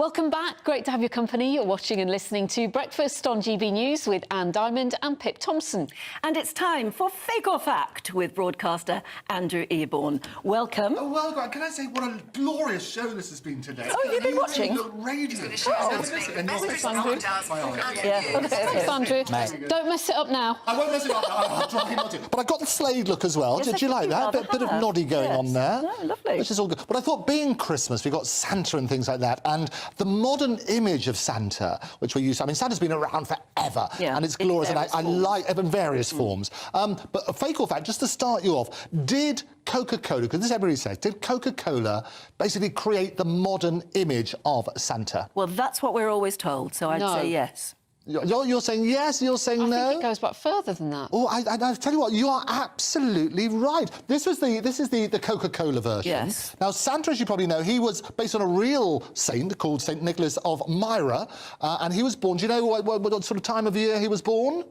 Welcome back. Great to have your company. You're watching and listening to Breakfast on GB News with Anne Diamond and Pip Tomson. And it's time for Fake or Fact with broadcaster Andrew Eborn. Welcome. Oh, well, can I say what a glorious show this has been today? Oh, you've been watching? You look radiant. Thanks, Andrew. Thanks, Andrew. Don't mess it up now. I won't mess it up. I'll try not to. But I got the Slade look as well. Yes, Did you like that? Bit of noddy going on there. No, lovely. Which is all good. But I thought, being Christmas, we got Santa and things like that, and the modern image of Santa, which we use. I mean, Santa's been around forever, and it's glorious, and I like it in various forms. But a fake or fact, just to start you off, did Coca Cola, because this everybody says, did Coca Cola basically create the modern image of Santa? Well, that's what we're always told, so I'd say yes. You're saying yes, you're saying no? I think it goes back further than that. Oh, I tell you what, you are absolutely right. This is the Coca Cola version. Yes. Now, Santa, as you probably know, he was based on a real saint called St. Nicholas of Myra, and he was born. Do you know what sort of time of year he was born?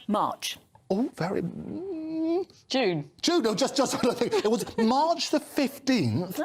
March. Oh, very... June. No, just what I think. It was March the 15th,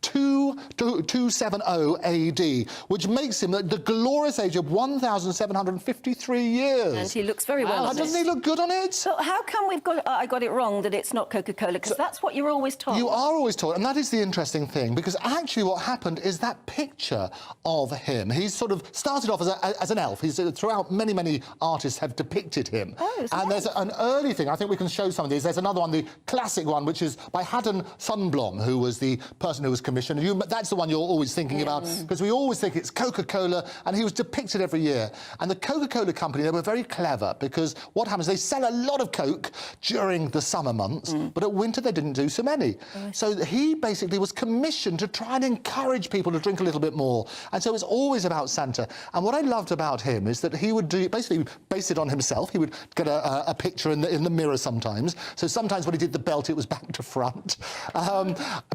270 AD, which makes him the glorious age of 1,753 years. And he looks very well on Doesn't he look good on it? So how come I got it wrong that it's not Coca-Cola? Because that's what you're always told. You are always told, and that is the interesting thing, because actually what happened is that picture of him, he's sort of started off as an elf. He's throughout many artists have depicted him. Oh, and there's an early thing, I think we can show some of these. There's another one, the classic one, which is by Haddon Sundblom, who was the person who was commissioned. That's the one you're always thinking about, because we always think it's Coca-Cola, and he was depicted every year. And the Coca-Cola company, they were very clever, because what happens, they sell a lot of Coke during the summer months, but at winter they didn't do so many. So he basically was commissioned to try and encourage people to drink a little bit more. And so it's always about Santa. And what I loved about him is that he would basically base it on himself. He would get a picture in the mirror sometimes. So sometimes when he did the belt, it was back to front.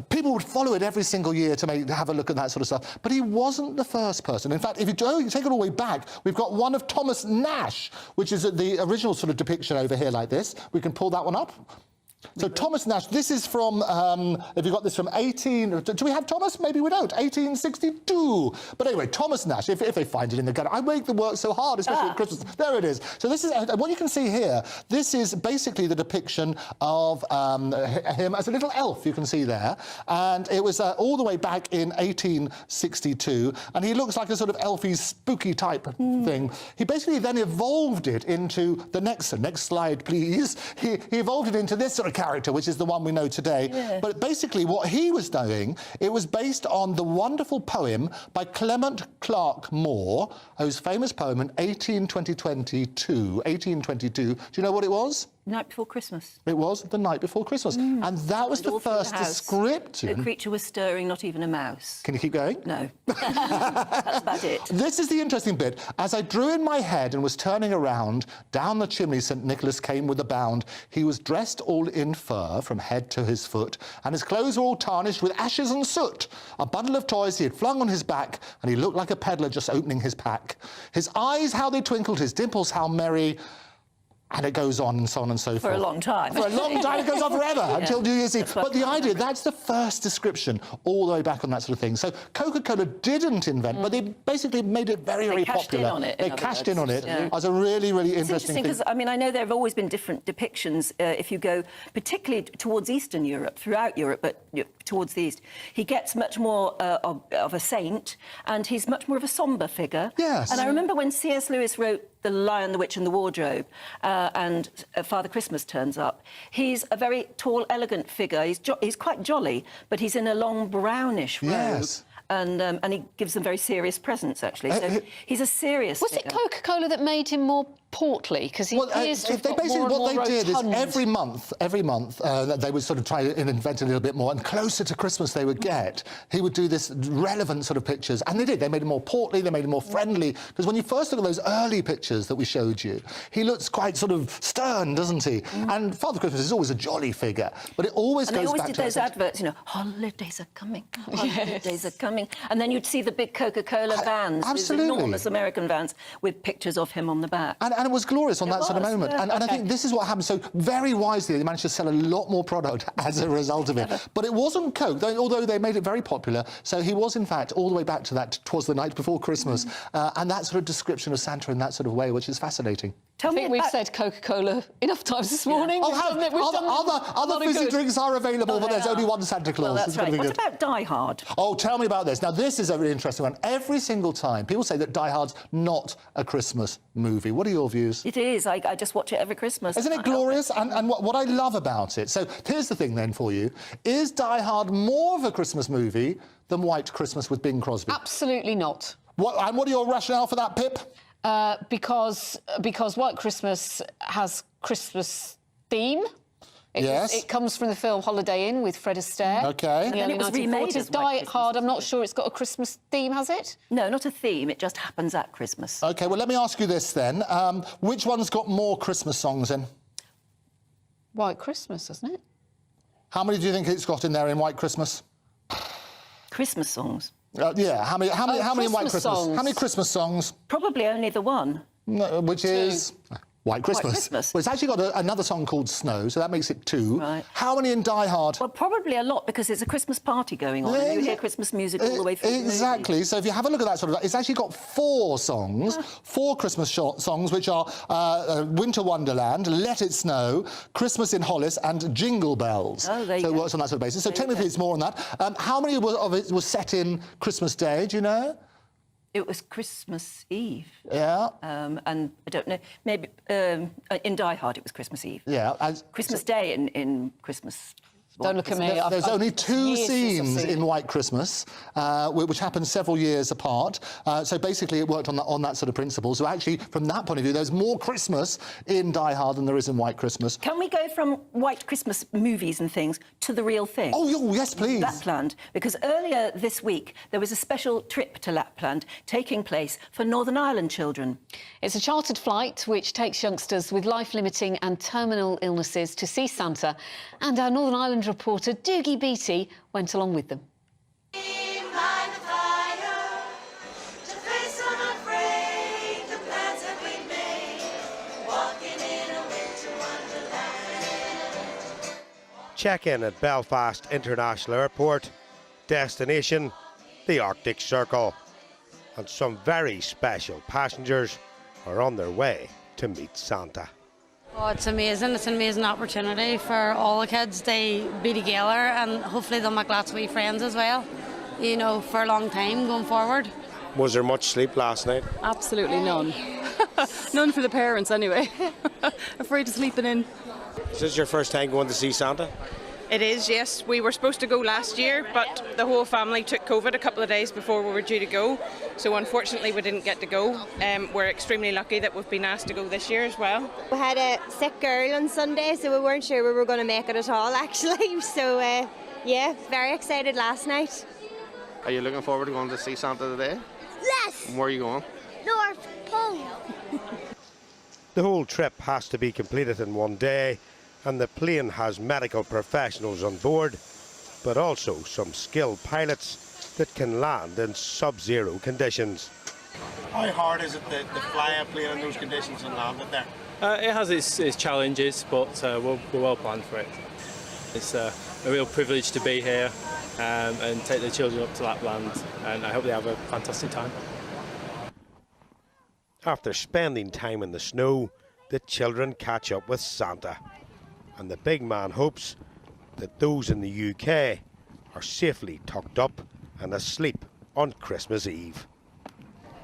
People would follow it every single year to have a look at that sort of stuff. But he wasn't the first person. In fact, if you take it all the way back, we've got one of Thomas Nash, which is the original sort of depiction over here like this. We can pull that one up. So Thomas Nash, this is from, have you got this from do we have Thomas? Maybe we don't, 1862. But anyway, Thomas Nash, if they find it in the gallery, I make them work so hard, especially at Christmas. There it is. So this is, what you can see here, this is basically the depiction of him as a little elf, you can see there. And it was all the way back in 1862, and he looks like a sort of elfy, spooky type thing. He basically then evolved it into the next slide, please. He evolved it into this sort of character, which is the one we know today. Yeah. But basically what he was doing, it was based on the wonderful poem by Clement Clarke Moore, whose famous poem in 1822. Do you know what it was? Night Before Christmas. It was The Night Before Christmas. And that was the first description. The creature was stirring, not even a mouse. Can you keep going? No. That's about it. This is the interesting bit. As I drew in my head and was turning around, down the chimney St. Nicholas came with a bound. He was dressed all in fur from head to his foot, and his clothes were all tarnished with ashes and soot. A bundle of toys he had flung on his back, and he looked like a peddler just opening his pack. His eyes, how they twinkled, his dimples, how merry. And it goes on and so on and so forth. For a long time. For a long time, it goes on forever, until New Year's Eve. But the idea, that's the first description, all the way back on that sort of thing. So Coca-Cola didn't invent, but they basically made it very popular. They cashed in on it. It was a really interesting thing. Because, I mean, I know there have always been different depictions. If you go particularly towards Eastern Europe, throughout Europe, but towards the East, he gets much more of a saint, and he's much more of a sombre figure. Yes. And I remember when C.S. Lewis wrote The Lion, the Witch and the Wardrobe, and Father Christmas turns up. He's a very tall, elegant figure. He's quite jolly, but he's in a long brownish robe. Yes. And he gives them very serious presents, actually. So he's a serious figure. Was it Coca-Cola that made him more portly? Because he appears to have got more and more what they did is rotund. every month, they would sort of try and invent a little bit more, and closer to Christmas they would get, he would do this relevant sort of pictures, and they did. They made him more portly, they made him more friendly, because when you first look at those early pictures that we showed you, he looks quite sort of stern, doesn't he? And Father Christmas is always a jolly figure, but it always goes back to... And they always did those adverts, you know, holidays are coming, holidays are coming, and then you'd see the big Coca-Cola vans, these enormous American vans, with pictures of him on the back. And it was glorious on that sort of moment. yeah. And I think this is what happened. So very wisely, they managed to sell a lot more product as a result of it. But it wasn't Coke, although they made it very popular. So he was, in fact, all the way back to that, 'twas the night before Christmas, and that sort of description of Santa in that sort of way, which is fascinating. I think we've said Coca Cola enough times this morning. Other fizzy drinks are available, but there's only one Santa Claus. Well, that's right. What about Die Hard? Oh, tell me about this. Now, this is a really interesting one. Every single time, people say that Die Hard's not a Christmas movie. What are your views? It is. I just watch it every Christmas. Isn't it glorious? And what I love about it... So here's the thing then for you. Is Die Hard more of a Christmas movie than White Christmas with Bing Crosby? Absolutely not. And what are your rationale for that, Pip? Because White Christmas has Christmas theme. It comes from the film Holiday Inn with Fred Astaire. OK. And then it was remade as Die Hard, I'm not sure it's got a Christmas theme, has it? No, not a theme. It just happens at Christmas. OK, well, let me ask you this then. Which one's got more Christmas songs in? White Christmas, hasn't it? How many do you think it's got in there in White Christmas? Christmas songs. Yeah, how many in White Christmas? Songs. How many Christmas songs? Probably only the one. No, which is... White Christmas. White Christmas. Well, it's actually got another song called Snow, so that makes it 2. Right. How many in Die Hard? Well, probably a lot, because there's a Christmas party going on, and you hear Christmas music all the way through Exactly. the movie. So if you have a look at that sort of... It's actually got 4 songs, 4 Christmas songs, which are Winter Wonderland, Let It Snow, Christmas in Hollis, and Jingle Bells. Oh, there you go. So it go. works on that sort of basis. So technically it's more on that. How many of it was set in Christmas Day, do you know? It was Christmas Eve. Yeah. And I don't know, maybe in Die Hard it was Christmas Eve. Yeah. Christmas Day in Christmas. Don't look at me. There's only 2 scenes in White Christmas, which happened several years apart. So basically, it worked on that sort of principle. So actually, from that point of view, there's more Christmas in Die Hard than there is in White Christmas. Can we go from White Christmas movies and things to the real thing? Oh, yes, please. Lapland, because earlier this week there was a special trip to Lapland taking place for Northern Ireland children. It's a chartered flight which takes youngsters with life-limiting and terminal illnesses to see Santa, and our Northern Ireland reporter Doogie Beattie went along with them. Check-in at Belfast International Airport. Destination, the Arctic Circle. And some very special passengers are on their way to meet Santa. Oh, it's amazing. It's an amazing opportunity for all the kids to be together, and hopefully they'll make lots of wee friends as well, you know, for a long time going forward. Was there much sleep last night? Absolutely none. None for the parents anyway. Afraid of sleeping in. Is this your first time going to see Santa? It is, yes. We were supposed to go last year, but the whole family took COVID a couple of days before we were due to go. So unfortunately we didn't get to go. We're extremely lucky that we've been asked to go this year as well. We had a sick girl on Sunday, so we weren't sure we were going to make it at all, actually. So, yeah, very excited last night. Are you looking forward to going to see Santa today? Yes! Where are you going? North Pole. The whole trip has to be completed in one day, and the plane has medical professionals on board, but also some skilled pilots that can land in sub-zero conditions. How hard is it to fly a plane in those conditions and land it there? It has its challenges, but we're well planned for it. It's a real privilege to be here and take the children up to Lapland, and I hope they have a fantastic time. After spending time in the snow, the children catch up with Santa. And the big man hopes that those in the UK are safely tucked up and asleep on Christmas Eve.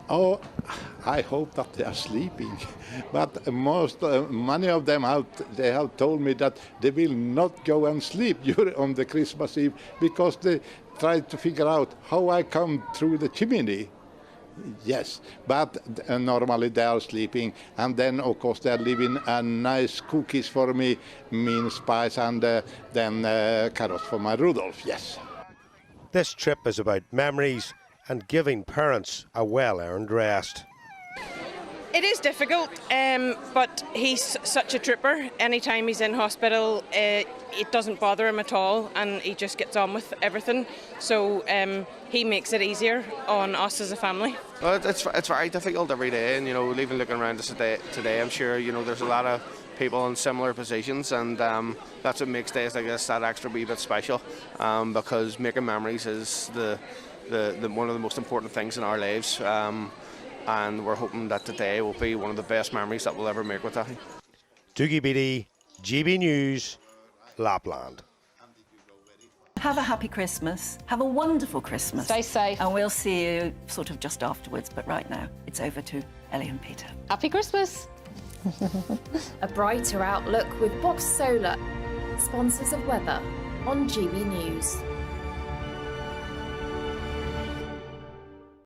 Oh, I hope that they are sleeping, but many of them they have told me that they will not go and sleep on the Christmas Eve because they try to figure out how I come through the chimney. Yes, but normally they are sleeping, and then of course they are leaving nice cookies for me, mince pies, and then carrots for my Rudolph. Yes. This trip is about memories and giving parents a well-earned rest. It is difficult, but he's such a trooper. Anytime he's in hospital, it doesn't bother him at all, and he just gets on with everything. So he makes it easier on us as a family. Well, it's very difficult every day, and even looking around us today, I'm sure there's a lot of people in similar positions, and that's what makes days like this that extra wee bit special, because making memories is the one of the most important things in our lives, and we're hoping that today will be one of the best memories that we'll ever make with that. Doogie Beattie, GB News, Lapland. Have a happy Christmas. Have a wonderful Christmas. Stay safe. And we'll see you sort of just afterwards. But right now, it's over to Ellie and Peter. Happy Christmas. A brighter outlook with Box Solar, sponsors of weather on GB News.